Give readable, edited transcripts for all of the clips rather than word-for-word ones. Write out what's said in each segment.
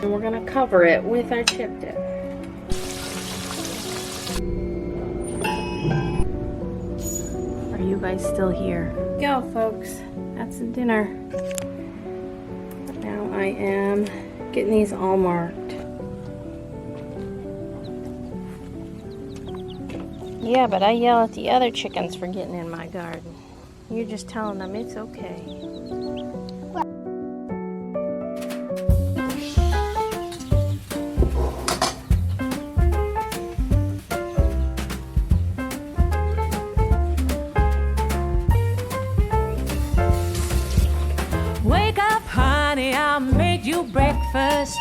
And we're gonna cover it with our chip dip. Are you guys still here? Go, folks. That's the dinner. Now I am getting these all marked. Yeah, but I yell at the other chickens for getting in my garden. You're just telling them it's okay. Wake up, honey, I made you breakfast.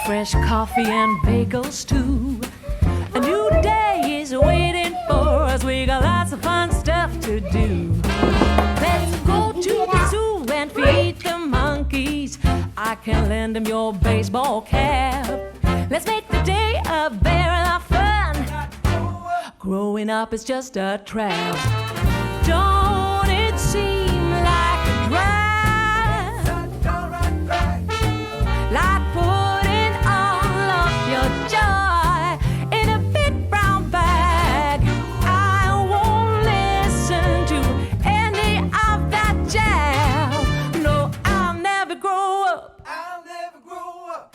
Fresh coffee and bagels too. A new day is waiting for us. We got lots of fun stuff to do. Let's go to the zoo and feed the monkeys. I can lend them your baseball cap. Let's make the day a very lot of fun. Growing up is just a trap. Don't it seem like a drag? Like putting all of your joy in a big brown bag. I won't listen to any of that jazz. No, I'll never grow up. I'll never grow up.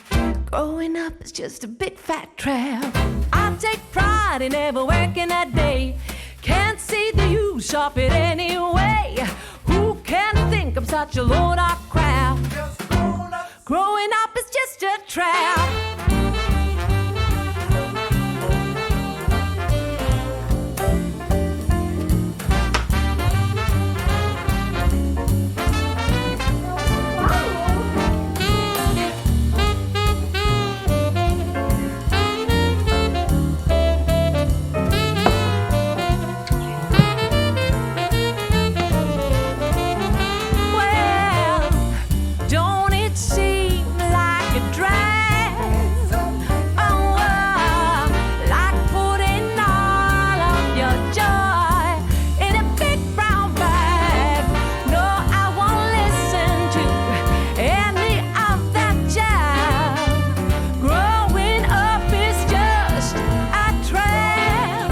Growing up is just a big fat trap. I take pride in never working a day. Can't see the use of it anyway. Who can think I'm such a load of crap? Growing up is just a trap. Well, don't it seem like a drag? Oh, like putting all of your joy in a big brown bag. No, I won't listen to any of that jazz. Growing up is just a trap.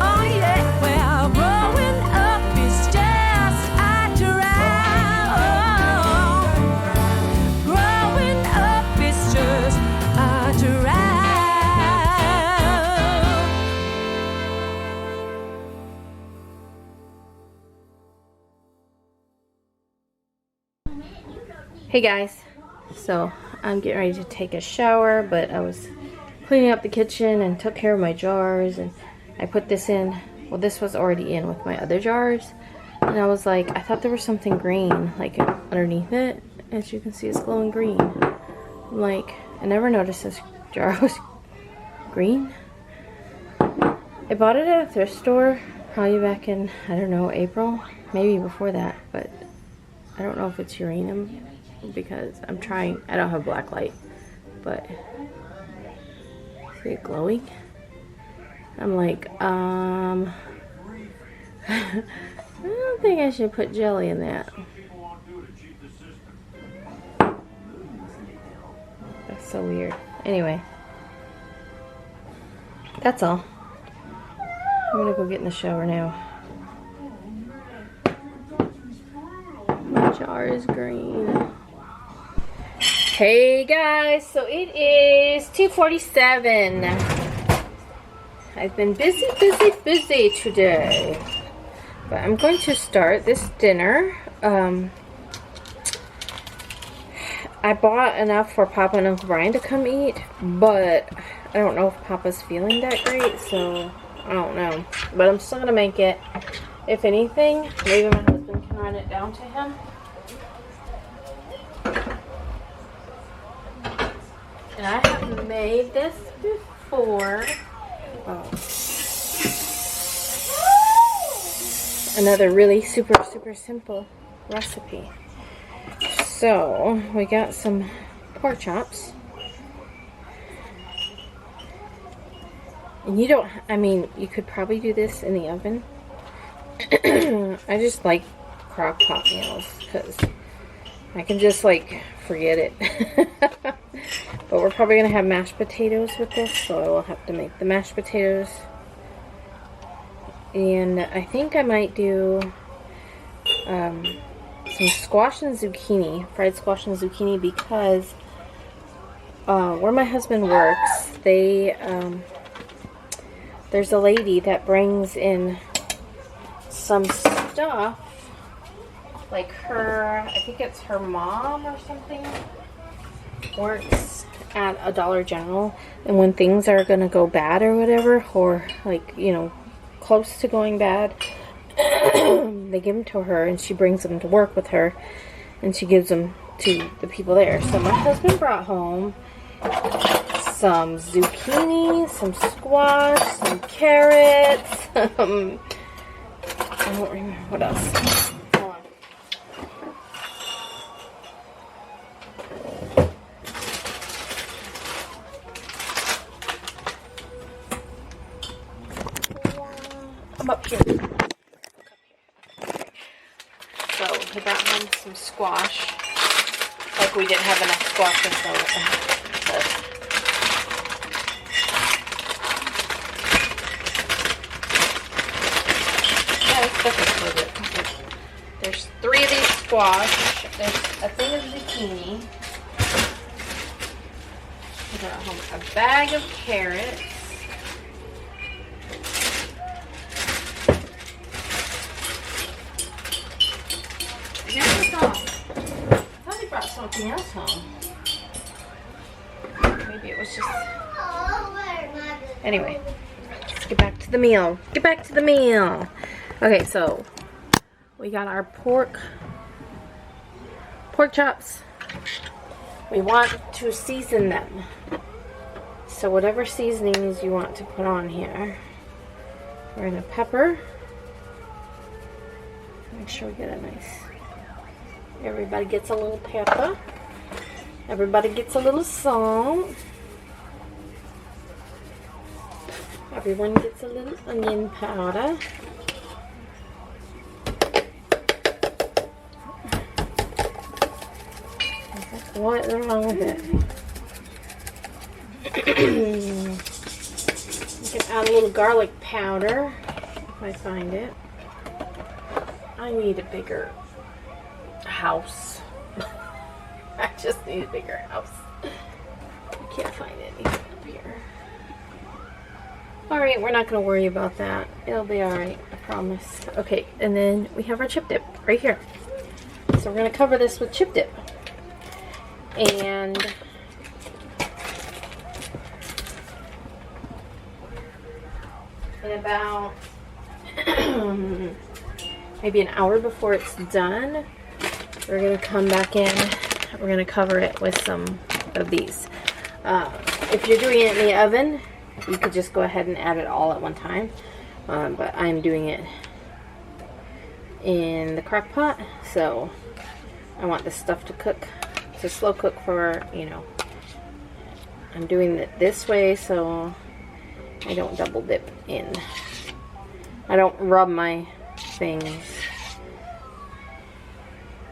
Oh yeah, well, growing up is just a trap. Growing up is just a trap. Hey guys, so I'm getting ready to take a shower, but I was cleaning up the kitchen and took care of my jars, and I put this in. Well, this was already in with my other jars, and I was like, I thought there was something green like underneath it. As you can see, it's glowing green. I'm like, I never noticed this jar was green. I bought it at a thrift store probably back in, I don't know, April, maybe before that, but I don't know if it's uranium because I'm trying. I don't have black light, but see it glowing? I'm like, I don't think I should put jelly in that. That's so weird. Anyway, that's all. I'm gonna go get in the shower now. My jar is green. Hey guys, so it is 2:47. I've been busy today. But I'm going to start this dinner. I bought enough for Papa and Uncle Brian to come eat, but I don't know if Papa's feeling that great, so I don't know. But I'm still gonna make it. If anything, maybe my husband can run it down to him. And I have made this before. Oh. Another really super simple recipe. So we got some pork chops. And you don't, I mean, you could probably do this in the oven. I just like crock pot meals because I can just like forget it. But we're probably going to have mashed potatoes with this, so I will have to make the mashed potatoes. And I think I might do some squash and zucchini, fried squash and zucchini, because where my husband works, there's a lady that brings in some stuff, like I think it's her mom or something, works at a Dollar General, and when things are gonna go bad or whatever, or like, you know, close to going bad, they give them to her, and she brings them to work with her, and she gives them to the people there. So my husband brought home some zucchini, some squash, some carrots, I don't remember what else. Hold on. I'm up here. So we got home some squash. Like we didn't have enough squash, and so there's 3 of these squash. There's a thing of zucchini. We got home a bag of carrots. Something else home. Maybe it was just... Anyway, let's get back to the meal. Get back to the meal. Okay, so we got our pork chops. We want to season them. So whatever seasonings you want to put on here. We're gonna pepper. Make sure we get a nice... Everybody gets a little pepper. Everybody gets a little salt. Everyone gets a little onion powder. What is wrong with it? You can add a little garlic powder if I find it. I need a bigger house. I just need a bigger house. I can't find anything up here. Alright, we're not going to worry about that. It'll be alright, I promise. Okay, and then we have our chip dip right here. So we're going to cover this with chip dip. And in about maybe an hour before it's done, we're going to come back in. We're going to cover it with some of these. If you're doing it in the oven, you could just go ahead and add it all at one time. But I'm doing it in the crock pot, so I want this stuff to cook, to slow cook for, you know, I'm doing it this way so I don't double dip in. I don't rub my things.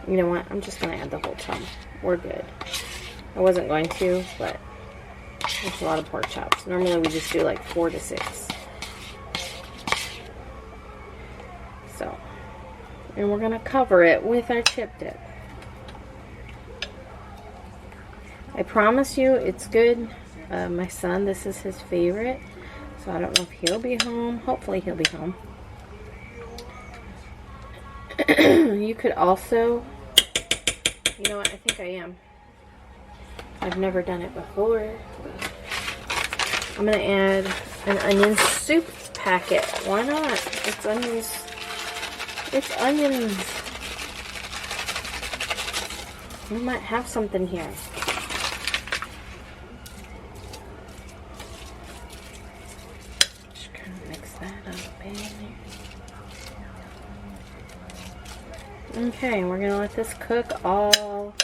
You know what? I'm just going to add the whole tub. We're good. I wasn't going to, but it's a lot of pork chops. Normally we just do like 4 to 6. So, and we're going to cover it with our chip dip. I promise you it's good. My son, this is his favorite. So I don't know if he'll be home. Hopefully he'll be home. You could also, you know what, I think I am. I've never done it before. I'm going to add an onion soup packet. Why not? It's onions. It's onions. We might have something here. Just kind of mix that up in there. Okay, we're going to let this cook not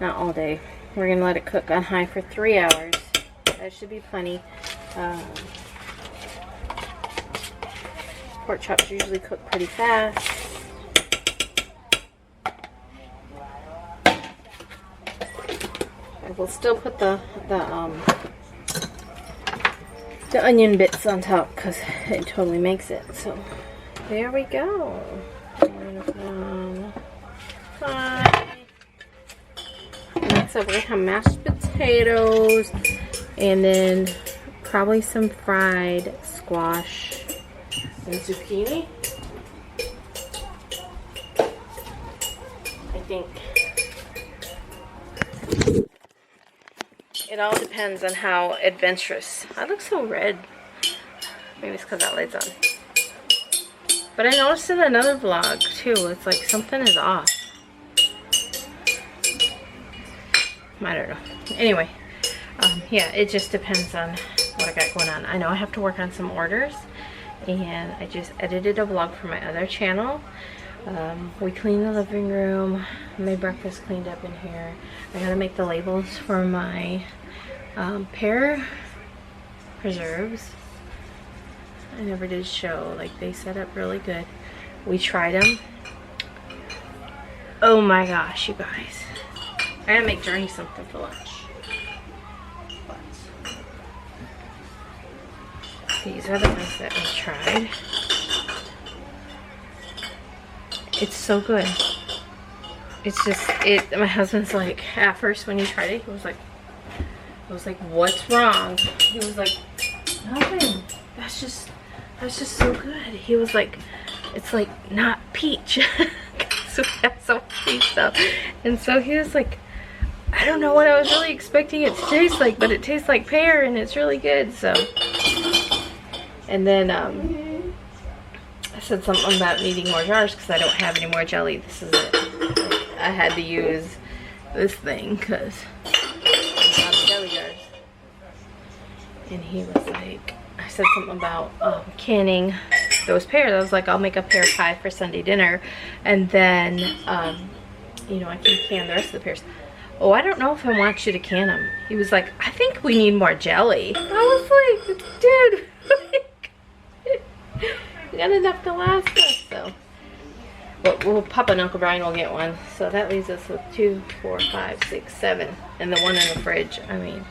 all day. We're going to let it cook on high for 3 hours. That should be plenty. Pork chops usually cook pretty fast. we'll still put the onion bits on top because it totally makes it. So there we go. Next up, we're gonna have mashed potatoes, and then probably some fried squash and zucchini. I think it all depends on how adventurous. I look so red. Maybe it's because that light's on. But I noticed in another vlog too, it's like something is off. I don't know. Anyway, yeah, it just depends on what I got going on. I know I have to work on some orders, and I just edited a vlog for my other channel. We cleaned the living room, made breakfast, cleaned up in here. I gotta make the labels for my pear preserves. I never did show, like they set up really good. We tried them. Oh my gosh, you guys. I gotta make Journey something for lunch. But these are the ones that we tried. It's so good. It's just, my husband's like, at first when he tried it, he was like, what's wrong? He was like, nothing. That's just so good. He was like, it's like not peach. So we have so much peach stuff. And so he was like, I don't know what I was really expecting it to taste like, but it tastes like pear and it's really good. So, and then I said something about needing more jars because I don't have any more jelly. This is it. I had to use this thing because I have jelly jars. And he was like, I said something about canning those pears. I was like, I'll make a pear pie for Sunday dinner, and then you know, I can can the rest of the pears. Oh, I don't know if I want you to can them. He was like, I think we need more jelly. I was like, dude, we got enough to last us. So, but well, Papa and Uncle Brian will get one. So that leaves us with 2, 4, 5, 6, 7, and the one in the fridge. I mean,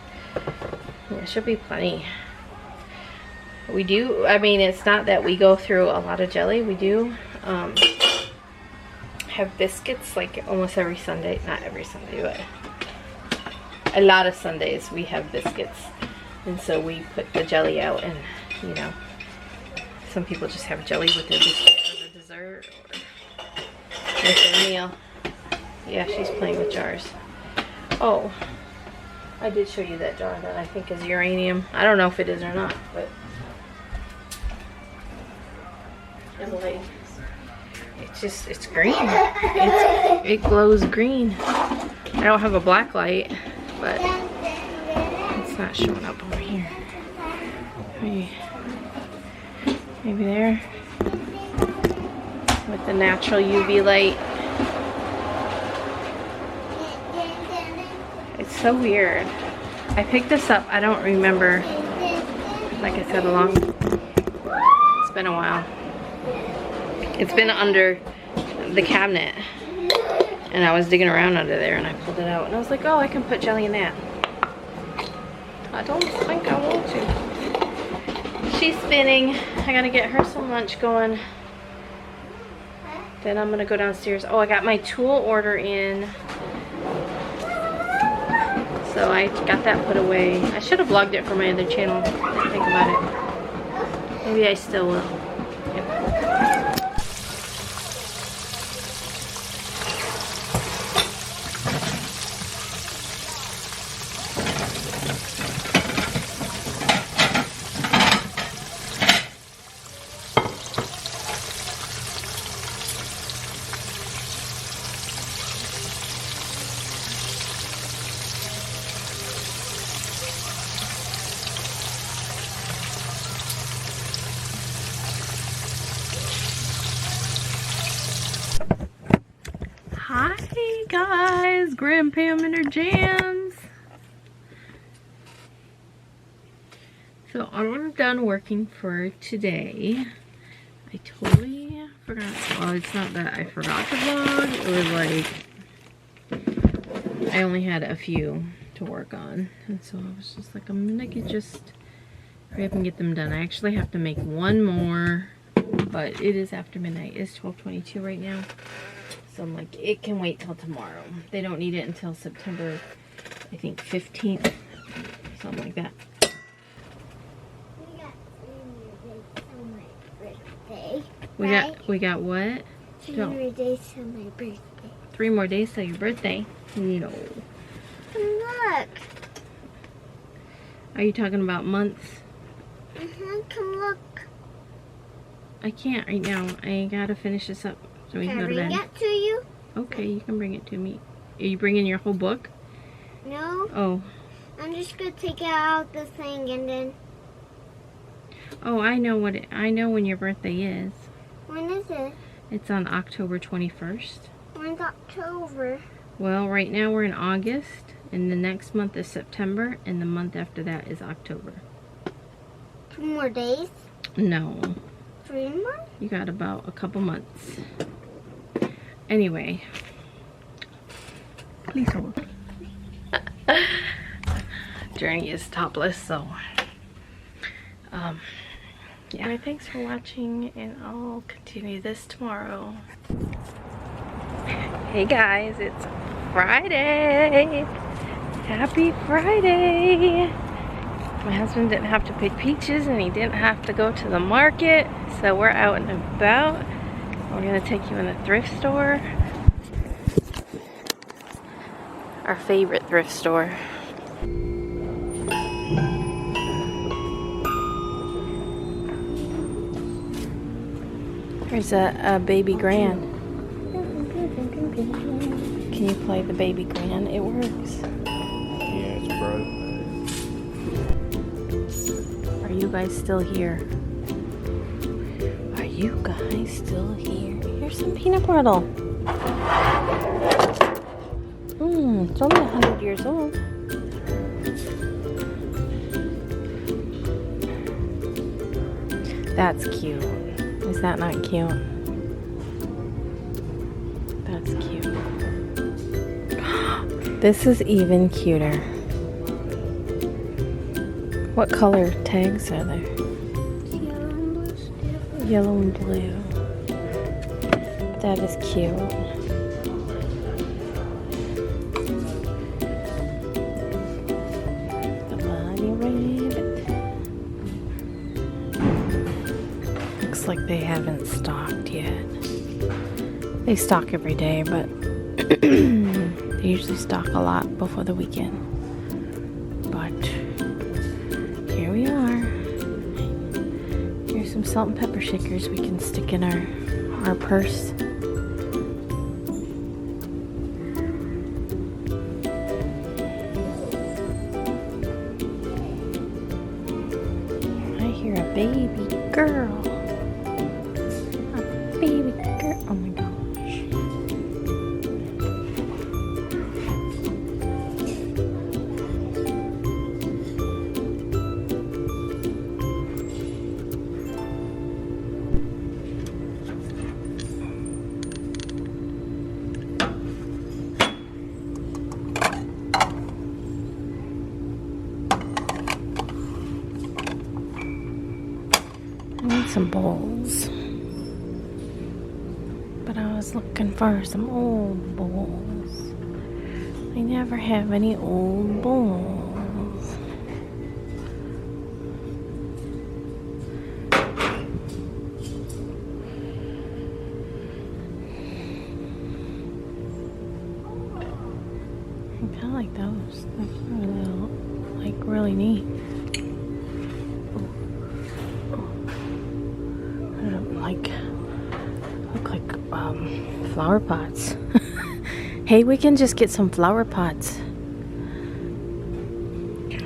yeah, should be plenty. We do, I mean, it's not that we go through a lot of jelly. We do have biscuits like almost every Sunday. Not every Sunday, but a lot of Sundays we have biscuits. And so we put the jelly out, and, you know, some people just have jelly with their biscuit for the dessert or with their meal. Yeah, she's playing with jars. Oh, I did show you that jar that I think is uranium. I don't know if it is or not, but Emily, it's green. It glows green. I don't have a black light, but it's not showing up over here. Maybe there with the natural UV light. It's so weird. I picked this up. I don't remember. Like I said, it's been a while. It's been under the cabinet, and I was digging around under there, and I pulled it out, and I was like, oh, I can put jelly in that. I don't think I want to. She's spinning. I gotta get her some lunch going. Then I'm gonna go downstairs. Oh, I got my tool order in, so I got that put away. I should have vlogged it for my other channel. I didn't think about it. Maybe I still will. Yep. Hi guys, Grandpa Pam and her jams. So I'm done working for today. I totally forgot. Well, it's not that I forgot to vlog. It was like I only had a few to work on. And so I was just like, I'm gonna just hurry up and get them done. I actually have to make one more, but it is after midnight. It's 12:22 right now. So I'm like, it can wait till tomorrow. They don't need it until September, I think 15th, something like that. We got what? 3 more days till my birthday. 3 more days till your birthday? No. Look. Are you talking about months? Come look. I can't right now. I gotta finish this up so we can go to bed. Can I bring it to you? Okay, you can bring it to me. Are you bringing your whole book? No. Oh. I'm just gonna take it out the thing and then. Oh, I know when your birthday is. When is it? It's on October 21st. When's October? Well, right now we're in August, and the next month is September, and the month after that is October. 2 more days? No. 3 more? You got about a couple months. Anyway. Please hold. Journey is topless, so yeah. Anyway, thanks for watching, and I'll continue this tomorrow. Hey guys, it's Friday. Happy Friday. My husband didn't have to pick peaches, and he didn't have to go to the market, so we're out and about. We're gonna take you in a thrift store. Our favorite thrift store. There's a baby grand. Can you play the baby grand? It works. Yeah, it's broke. Are you guys still here? Are you guys still here? Here's some peanut brittle. It's only 100 years old. That's cute. Is that not cute? That's cute. This is even cuter. What color tags are there? Yellow and blue. That is cute. The bunny rabbit. Looks like they haven't stocked yet. They stock every day, but they usually stock a lot before the weekend. But here we are. Here's some salt and pepper shakers we can stick in our purse. I hear a baby girl. A baby girl. Oh my gosh. Some bowls, but I was looking for some old bowls. I never have any old bowls. I kind of like those. They're like really neat. Look like flower pots. Hey, we can just get some flower pots.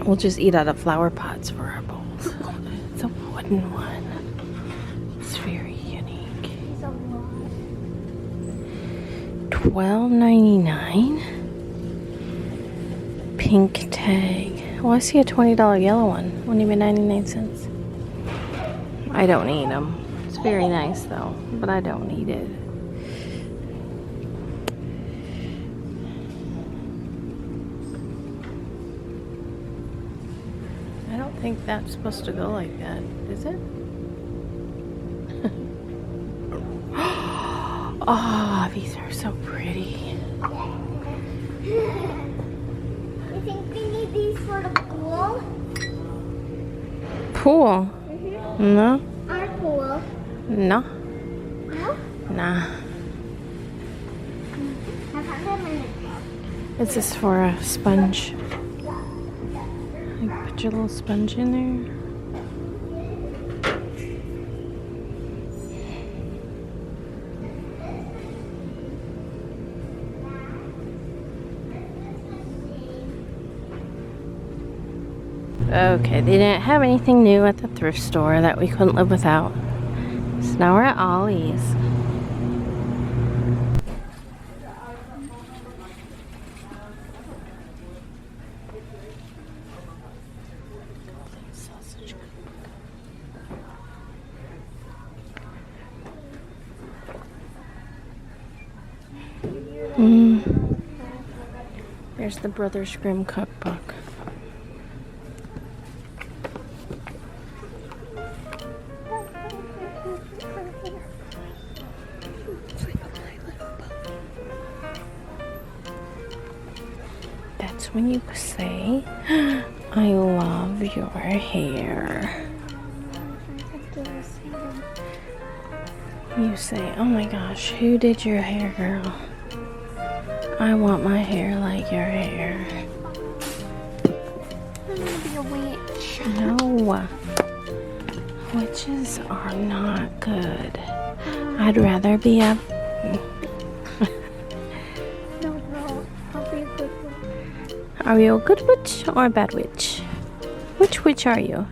We'll just eat out of flower pots for our bowls. It's a wooden one. It's very unique. $12.99. Pink tag. Oh, I see a $20 yellow one. Wouldn't even 99 cents. I don't need them. It's very nice though, but I don't need it. think that's supposed to go like that, is it? Oh, these are so pretty. You think we need these for the pool? Pool? No. Our pool. No. No? Nah. I found them in it. Is this for a sponge? Like, put your little sponge in there. Okay, they didn't have anything new at the thrift store that we couldn't live without. So now we're at Ollie's. There's the Brothers Grimm cookbook. That's when you say, I love your hair. You say, oh my gosh, who did your hair, girl? I want my hair like your hair. I'm gonna be a witch. No. Witches are not good. I'd rather be a... No, I'll be a good one. Are you a good witch or a bad witch? Which witch are you?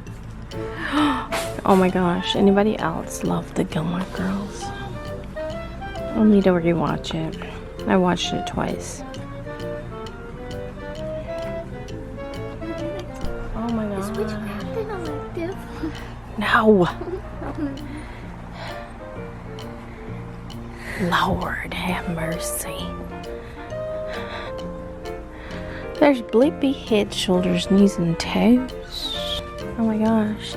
Oh my gosh, anybody else love the Gilmore Girls? I'll need to rewatch it. I watched it twice. Oh my Is god. witchcraft an elective? No! Lord have mercy. There's bleepy head, shoulders, knees, and toes. Oh my gosh.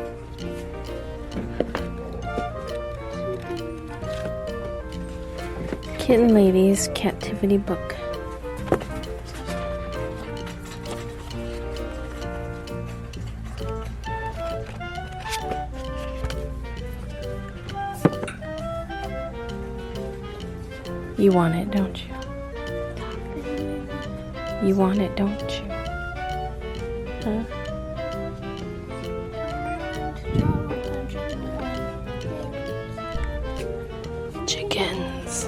Kitten Lady's Captivity Book. You want it, don't you? You want it, don't you? Huh? Chickens.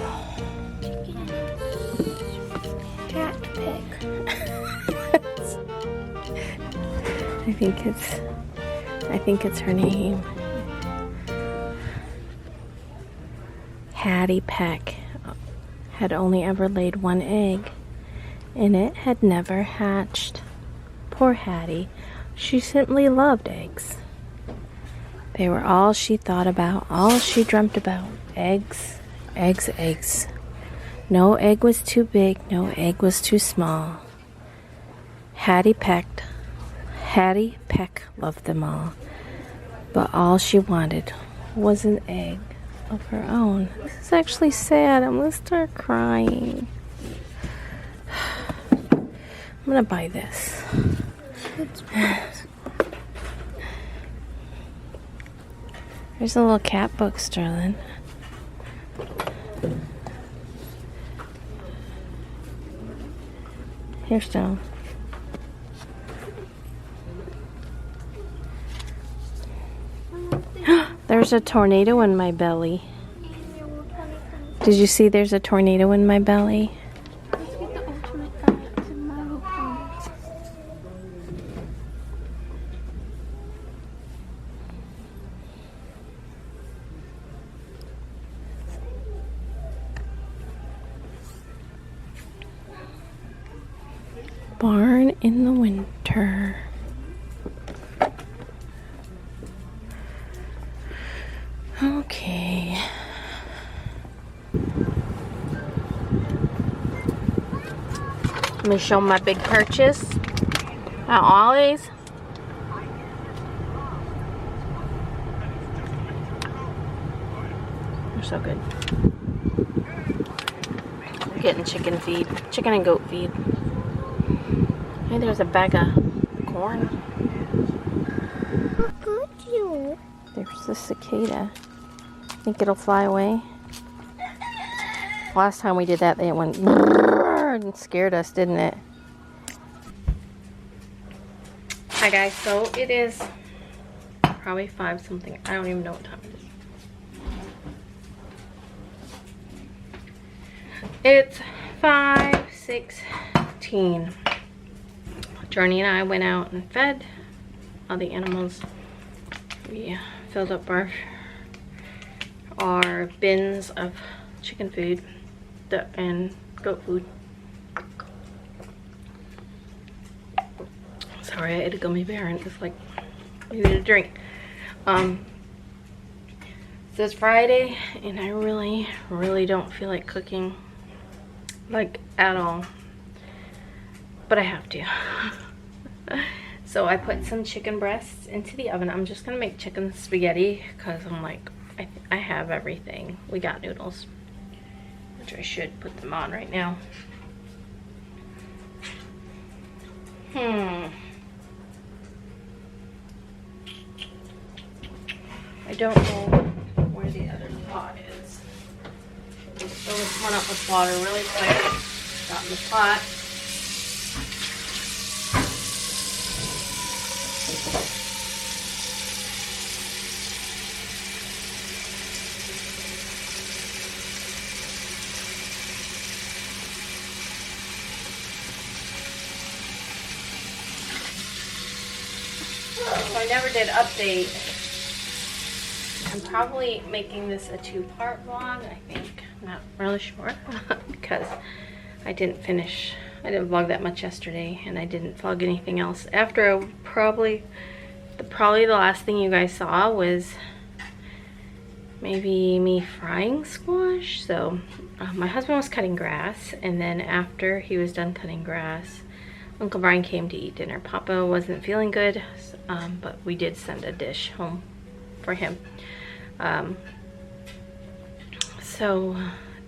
Cat pick. I think it's her name. Hattie Peck had only ever laid one egg, and it had never hatched. Poor Hattie. She simply loved eggs. They were all she thought about, all she dreamt about. Eggs, eggs, eggs. No egg was too big, no egg was too small. Hattie Peck loved them all. But all she wanted was an egg of her own. This is actually sad. I'm gonna start crying. I'm gonna buy this. There's a little cat book, Sterling. Here, Sterling. There's a tornado in my belly. Did you see there's a tornado in my belly? Let's get the ultimate guide to My Little Pony. Barn in the winter. Okay. Let me show my big purchase at Ollie's. so good. I'm getting chicken feed, chicken and goat feed. Hey, there's a bag of corn. Look at you. There's the cicada. Think it'll fly away? Last time we did that, they went and scared us, didn't it? Hi guys, so it is probably 5 something. I don't even know what time it is. It's 5:16. Journey and I went out and fed all the animals. We filled up our bins of chicken food and goat food. Sorry, I ate a gummy bear and it's like I needed a drink. So it's Friday and I really don't feel like cooking, like at all, but I have to. So I put some chicken breasts into the oven. I'm just gonna make chicken spaghetti because I'm like, I have everything. We got noodles, which I should put them on right now. I don't know where the other pot is. Fill this one up with water really quick. Got in the pot. So I never did update. I'm probably making this a 2-part vlog, I think. I'm not really sure because I didn't vlog that much yesterday and I didn't vlog anything else. After probably the last thing you guys saw was maybe me frying squash. So my husband was cutting grass, and then after he was done cutting grass, Uncle Brian came to eat dinner. Papa wasn't feeling good, but we did send a dish home for him. So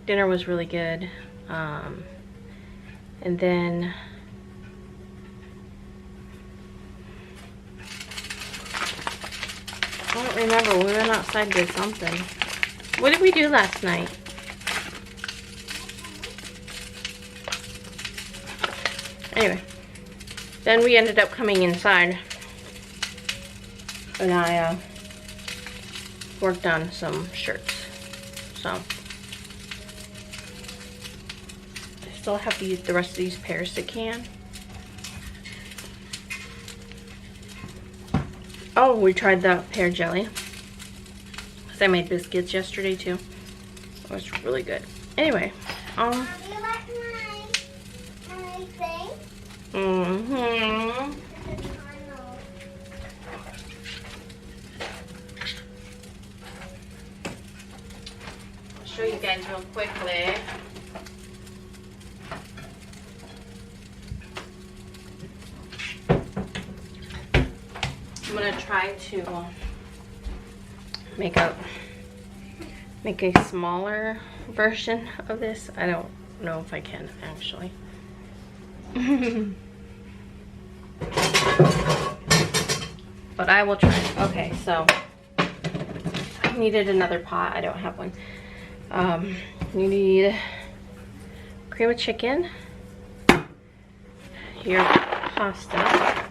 dinner was really good. And then I don't remember, we went outside, did something. What did we do last night? Anyway, then we ended up coming inside and I worked on some shirts. So I still have to use the rest of these pears to can. Oh, we tried the pear jelly. Because I made biscuits yesterday too. It was really good. Anyway, Do you like my thing? Mm-hmm. I'll show you guys real quickly. I'm gonna try to make a smaller version of this. I don't know if I can actually. But I will try. Okay, so I needed another pot. I don't have one. You need cream of chicken, your pasta,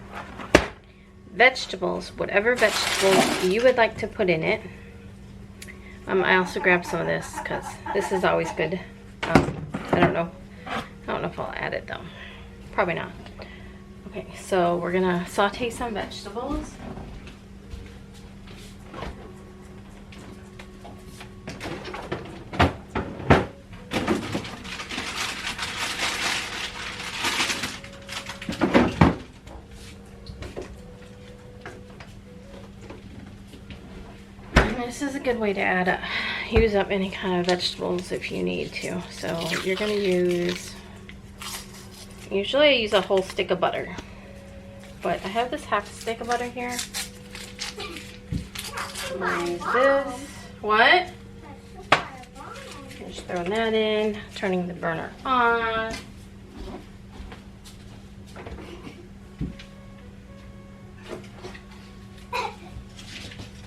vegetables, whatever vegetables you would like to put in it. I also grabbed some of this because this is always good. I don't know if I'll add it though. Probably not. Okay, so we're gonna saute some vegetables. This is a good way to use up any kind of vegetables if you need to. So you're gonna use, usually I use a whole stick of butter, but I have this half stick of butter here. I'm gonna use this. What? Just throwing that in, turning the burner on.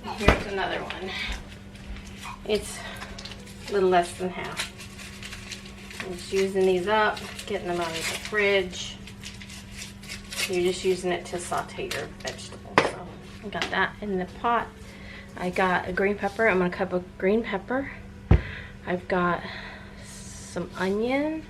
Here's another one. It's a little less than half. I'm just using these up, getting them out of the fridge. You're just using it to saute your vegetables. So I got that in the pot. I got a green pepper. I'm gonna cut a green pepper. I've got some onion.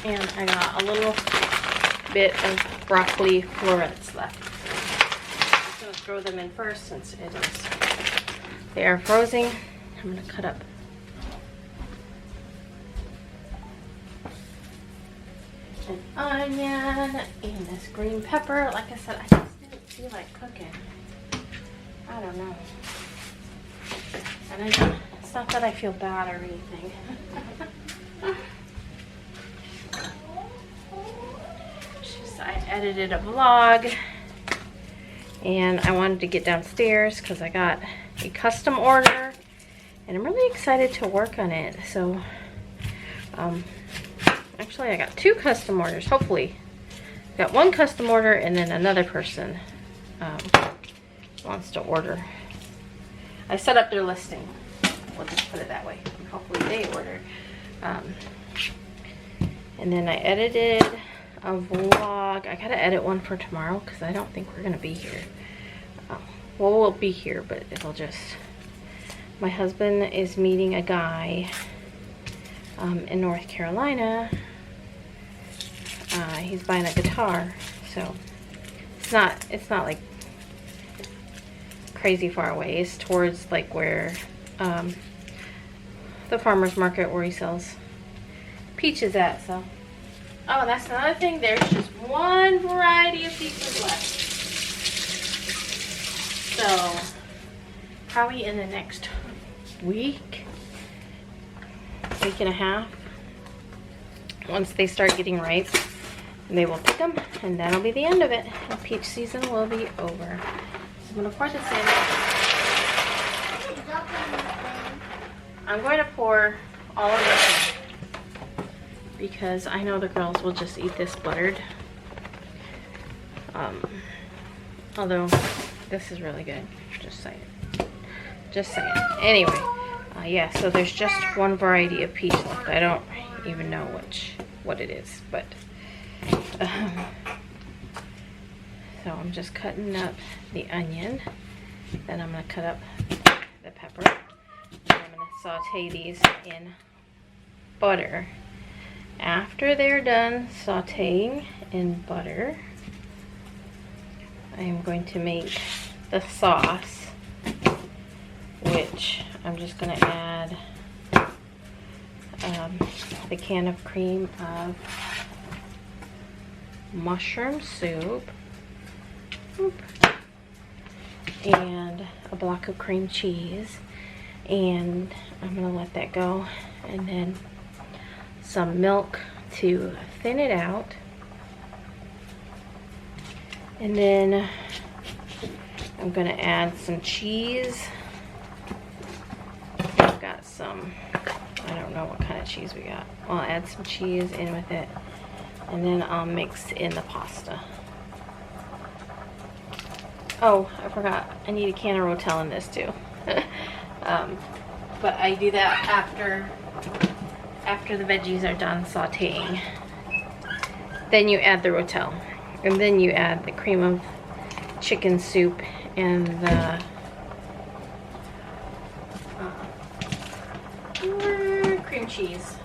And I got a little bit of broccoli florets left. I'm just gonna throw them in first since they are frozen. I'm gonna cut up an onion and this green pepper. Like I said, I just didn't feel like cooking. I don't know. And it's not that I feel bad or anything. I edited a vlog and I wanted to get downstairs because I got a custom order and I'm really excited to work on it. So actually I got 2 custom orders, hopefully. Got 1 custom order and then another person wants to order. I set up their listing, we'll just put it that way, and hopefully they order. And then I edited a vlog. I gotta edit one for tomorrow because I don't think we're gonna be here. Well, we'll be here, but it'll just... My husband is meeting a guy in North Carolina. He's buying a guitar, so it's not like crazy far away. It's towards like where the farmer's market where he sells peaches at. So. Oh, and that's another thing. There's just 1 variety of peaches left. So, probably in the next week and a half, once they start getting ripe, they will pick them, and that'll be the end of it. And peach season will be over. So I'm going to pour this in. I'm going to pour all of this in, because I know the girls will just eat this buttered. Although this is really good, just saying. Anyway, yeah, so there's just 1 variety of peach left. I don't even know what it is, but so I'm just cutting up the onion. Then I'm gonna cut up the pepper. And I'm gonna saute these in butter. After they're done sauteing in butter, I am going to make the sauce, which I'm just going to add the can of cream of mushroom soup and a block of cream cheese, and I'm going to let that go, and then some milk to thin it out, and then I'm going to add some cheese. I've got some, I don't know what kind of cheese we got. I'll add some cheese in with it, and then I'll mix in the pasta. Oh, I forgot, I need a can of Rotel in this too. But I do that after the veggies are done sauteing. Then you add the Rotel, and then you add the cream of chicken soup and the cream cheese.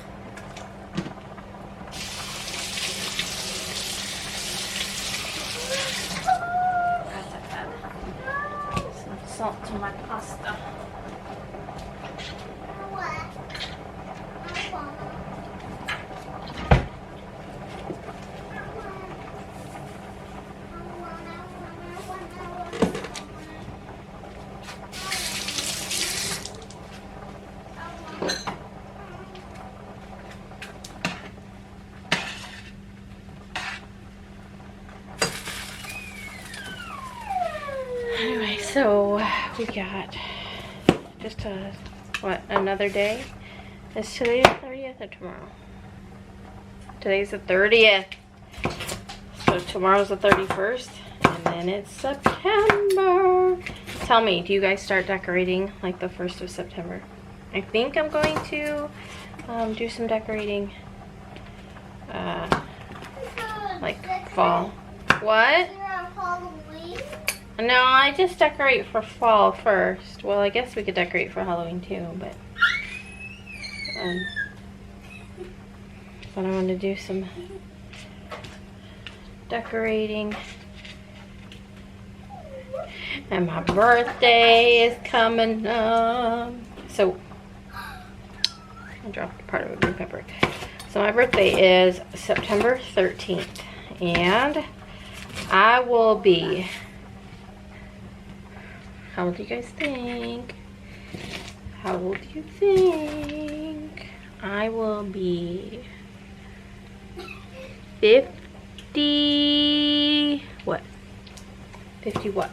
Add some salt to my pasta. we got just another day. Is today the 30th or tomorrow? Today's the 30th. So tomorrow's the 31st. And then it's September. Tell me, do you guys start decorating like the 1st of September? I think I'm going to do some decorating like fall. What? No, I just decorate for fall first. Well, I guess we could decorate for Halloween too, but I want to do some decorating. And my birthday is coming up. So, I dropped part of a green pepper. So my birthday is September 13th. And I will be, how old do you guys think? How old do you think? I will be 50, what? 50 what?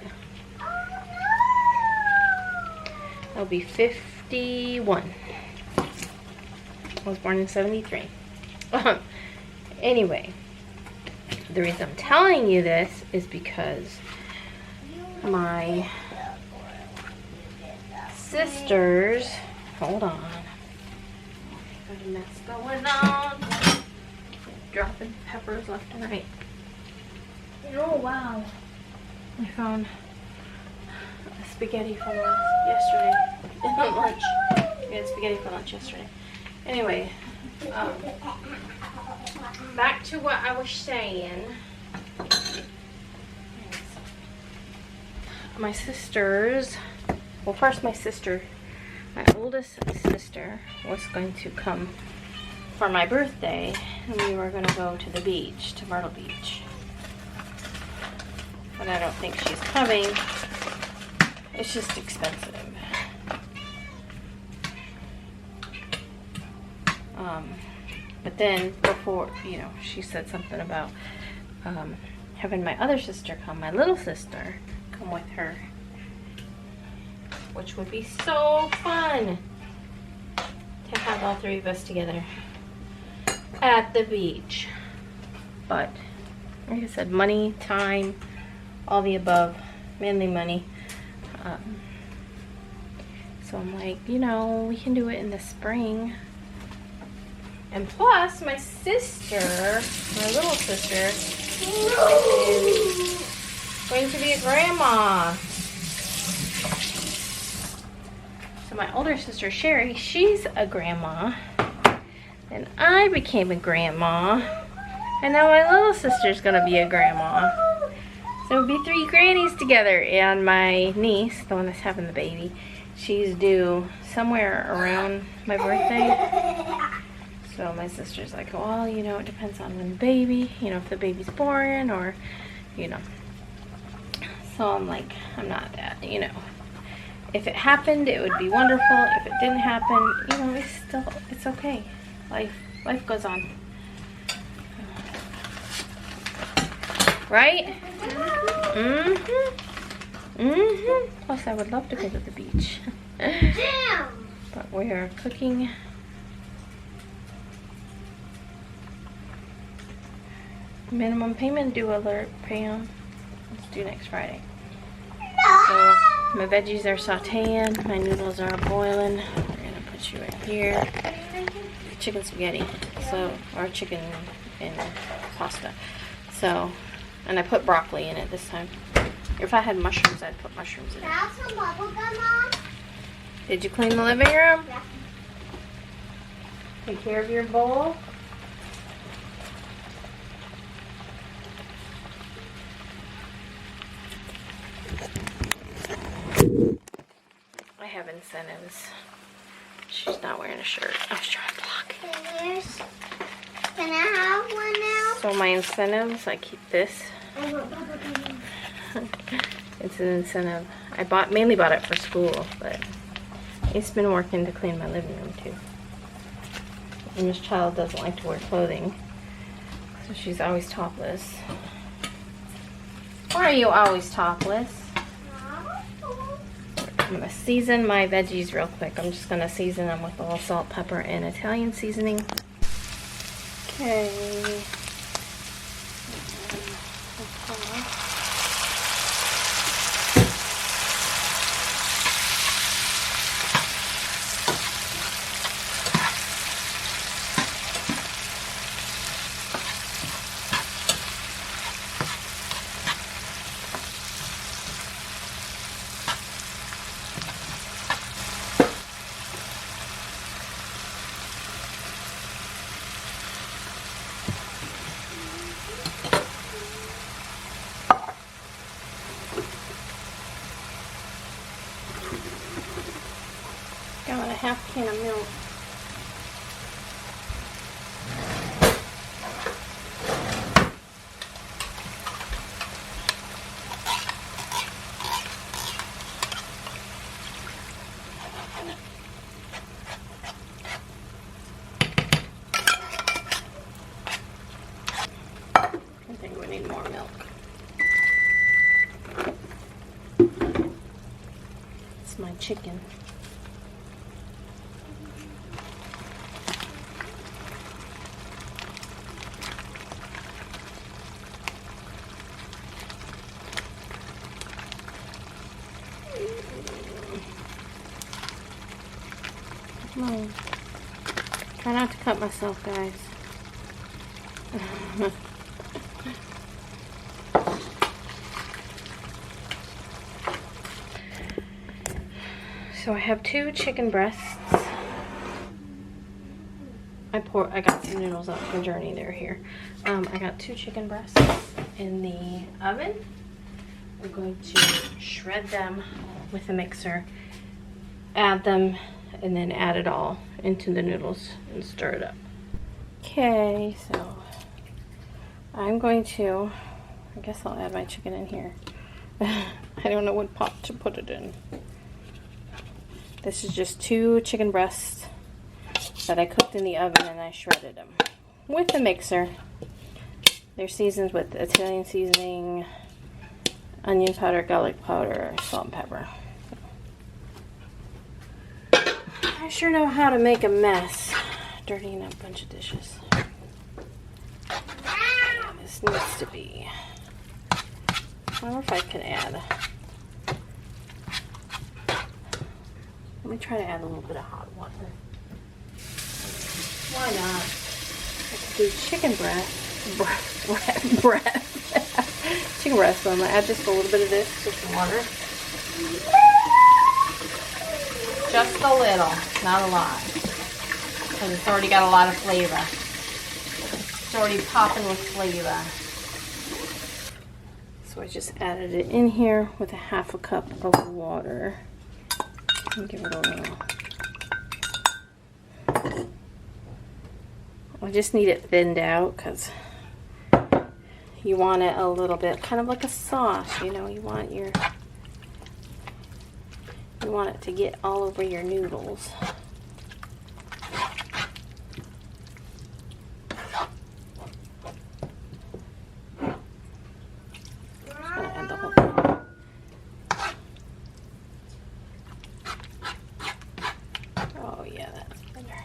I'll be 51. I was born in 73. Anyway, the reason I'm telling you this is because my sisters, hold on, got a mess going on, dropping peppers left and right. Oh, wow. I found spaghetti from yesterday lunch. We had spaghetti for lunch yesterday. Anyway, back to what I was saying. My sisters, well, first my oldest sister was going to come for my birthday, and we were going to go to the beach, to Myrtle Beach. But I don't think she's coming. It's just expensive. But then before, you know, she said something about having my other sister come, my little sister, come with her, which would be so fun to have all three of us together at the beach. But like I said, money, time, all the above, mainly money. So I'm like, you know, we can do it in the spring. And plus, my sister, my little sister, is going to be a grandma. So my older sister, Sherry, she's a grandma. And I became a grandma. And now my little sister's going to be a grandma. So it'll be 3 grannies together. And my niece, the one that's having the baby, she's due somewhere around my birthday. So my sister's like, well, you know, it depends on when the baby, you know, if the baby's born or, you know. So I'm like, I'm not that, you know. If it happened, it would be wonderful. If it didn't happen, you know, it's okay. Life goes on. Right? Plus, I would love to go to the beach. But we are cooking. Minimum payment due alert, Pam. It's due next Friday. So my veggies are sauteing, my noodles are boiling. We're gonna put you right here. Chicken spaghetti. So, or chicken and pasta. So, and I put broccoli in it this time. If I had mushrooms, I'd put mushrooms in it. Some bubble gum, Mom? Did you clean the living room? Yeah. Take care of your bowl. I have incentives. She's not wearing a shirt. I was trying to block it. Can I have one now? So my incentives, I keep this. I want bubble gum. It's an incentive. I mainly bought it for school, but it's been working to clean my living room too. And this child doesn't like to wear clothing, so she's always topless. Why are you always topless? I'm gonna season my veggies real quick. I'm just gonna season them with all salt, pepper, and Italian seasoning. Okay. Got a half can of milk. I think we need more milk. It's my chicken. Come on. Try not to cut myself, guys. So I have 2 chicken breasts. I got some noodles out for Journey. They're here. I got 2 chicken breasts in the oven. I'm going to shred them with a mixer, add them, and then add it all into the noodles and stir it up. Okay, so I'm going to, I guess I'll add my chicken in here. I don't know what pot to put it in. This is just 2 chicken breasts that I cooked in the oven and I shredded them with a mixer. They're seasoned with Italian seasoning, onion powder, garlic powder, salt and pepper. I sure know how to make a mess, dirtying up a bunch of dishes. This needs to be, I wonder if I can add, let me try to add a little bit of hot water. Why not? I could do chicken breast, chicken breast, so I'm going to add just a little bit of this, just some water. Just a little, not a lot, because it's already got a lot of flavor. It's already popping with flavor. So I just added it in here with a half a cup of water. And give it a whirl. I just need it thinned out because you want it a little bit, kind of like a sauce, you know, you want it to get all over your noodles. Just gonna add the whole thing. Oh yeah, that's better.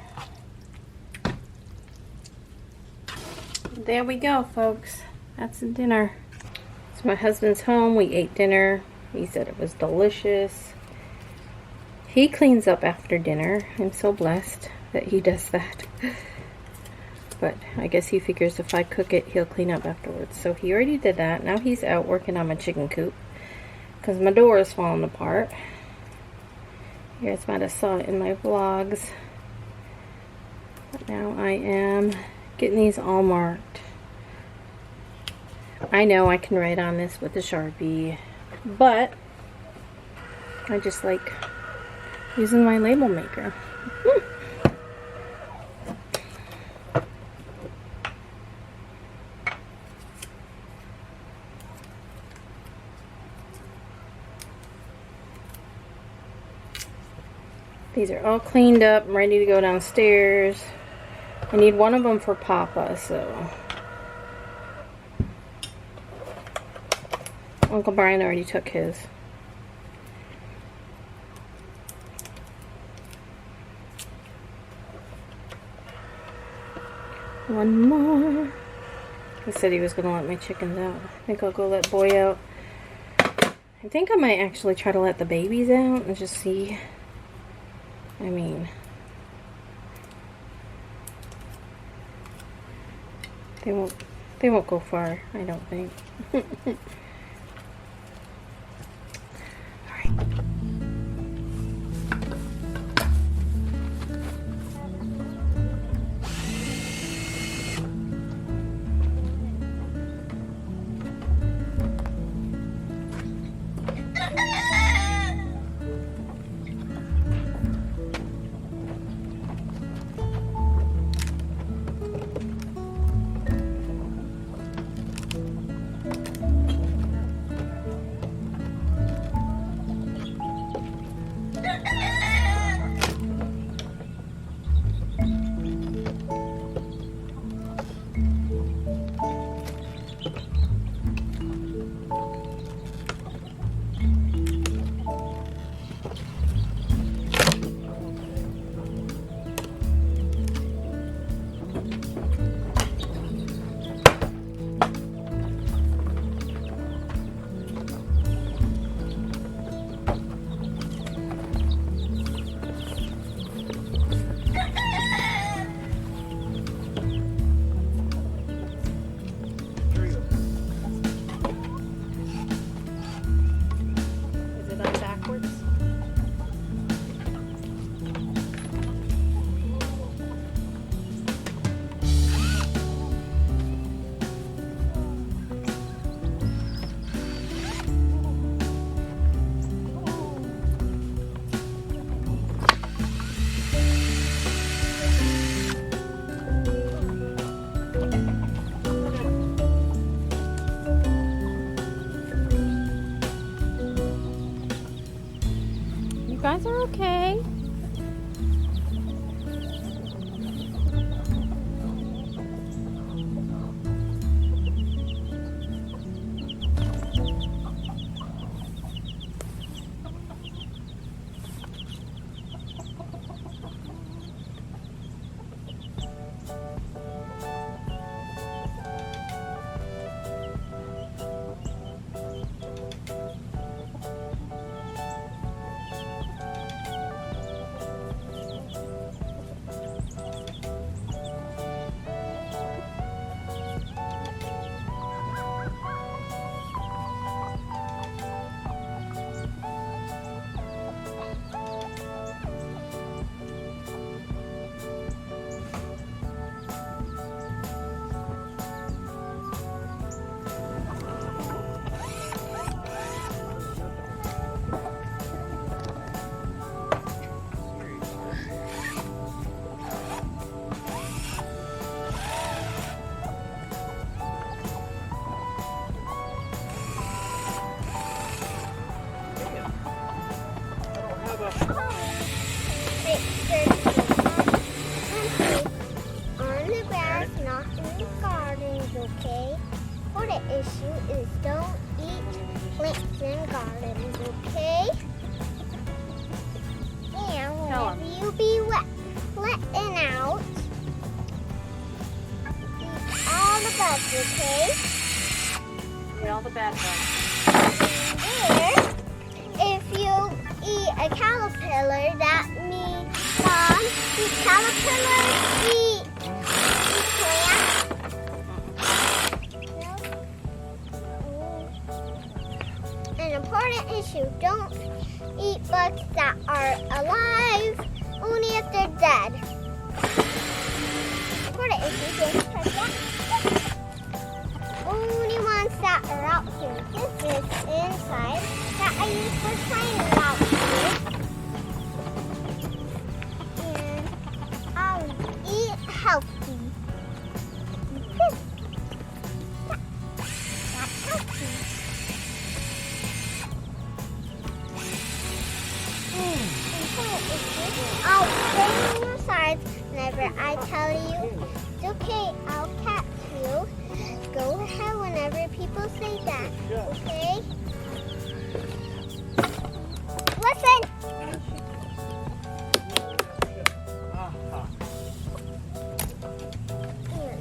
There we go, folks. That's the dinner. So my husband's home. We ate dinner. He said it was delicious. He cleans up after dinner. I'm so blessed that he does that. But I guess he figures if I cook it, he'll clean up afterwards. So he already did that. Now he's out working on my chicken coop because my door is falling apart. You guys might have saw it in my vlogs. But now I am getting these all marked. I know I can write on this with a Sharpie, but I just like using my label maker. These are all cleaned up and ready to go downstairs. I need one of them for Papa, so Uncle Brian already took his. One more. He said he was going to let my chickens out. I think I'll go let Boy out. I think I might actually try to let the babies out and just see. I mean, they won't go far, I don't think. You guys are okay. On the grass, not in the gardens, okay? For the issue is don't eat plants in gardens, okay? And whenever you be letting out, eat all the bugs, okay? Eat all the bad bugs. There, if you eat a caterpillar, that means the caterpillars eat plants. An important issue, don't eat bugs that are alive, only if they're dead. Important issue, don't touch that. Only ones that are out here. This is inside that I use for training out here. And I'll eat healthy. That's healthy. I'll stay on your sides whenever I tell you. It's okay, I'll catch you. Go ahead whenever people say that, okay? Listen! Here,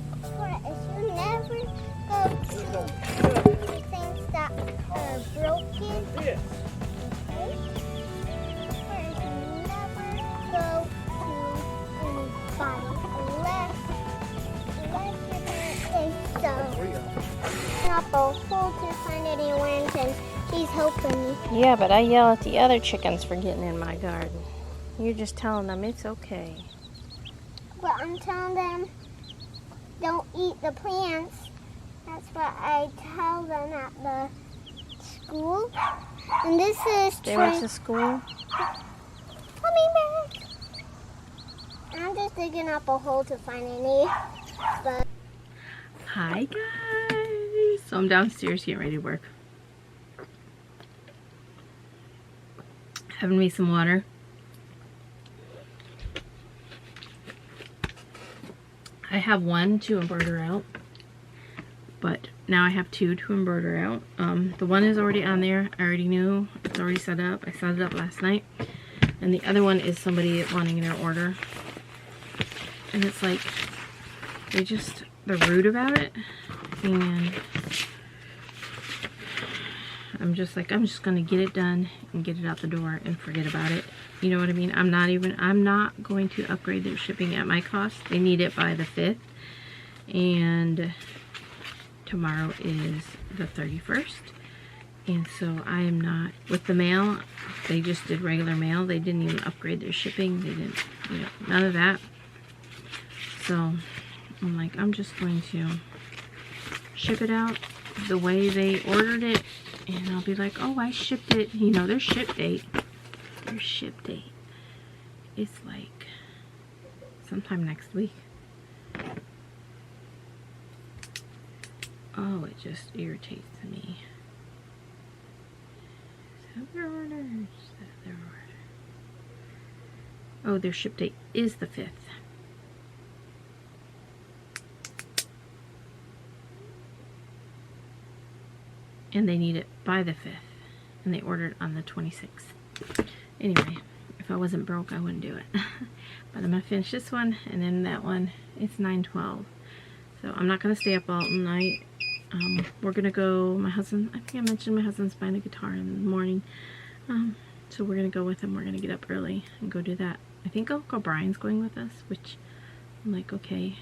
helping me. Yeah, but I yell at the other chickens for getting in my garden. You're just telling them it's okay. But I'm telling them, don't eat the plants. That's what I tell them at the school. And this is They went to school? coming back. I'm just digging up a hole to find any. But Hi guys! So I'm downstairs getting ready to work. Having me some water. I have one to embroider out, but now I have two to embroider out. The one is already on there. I already knew. It's already set up. I set it up last night. And the other one is somebody wanting their order. And it's like, they're rude about it. And I'm just like, I'm just gonna get it done and get it out the door and forget about it. You know what I mean? I'm not going to upgrade their shipping at my cost. They need it by the 5th. And tomorrow is the 31st. And so I am not, with the mail, they just did regular mail. They didn't even upgrade their shipping. They didn't, you know, none of that. So I'm like, I'm just going to ship it out the way they ordered it. And I'll be like, oh, I shipped it. You know, their ship date is like sometime next week. Oh, it just irritates me. Is that their order? Is that their order? Oh, their ship date is the 5th. And they need it by the 5th. And they ordered on the 26th. Anyway, if I wasn't broke, I wouldn't do it. But I'm going to finish this one. And then that one, it's 9:12. So I'm not going to stay up all night. We're going to go, my husband, I think I mentioned my husband's buying a guitar in the morning. So we're going to go with him. We're going to get up early and go do that. I think Uncle Brian's going with us, which I'm like, okay.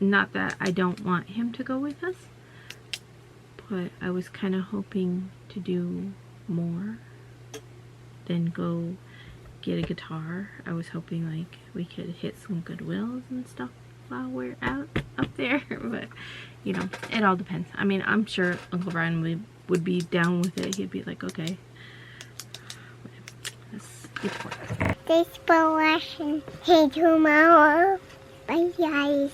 Not that I don't want him to go with us. But I was kind of hoping to do more than go get a guitar. I was hoping like we could hit some Goodwills and stuff while we're out up there. But you know, it all depends. I mean, I'm sure Uncle Brian would be down with it. He'd be like, okay, let's get to work. thanks for watching. Hey, tomorrow. Bye, guys.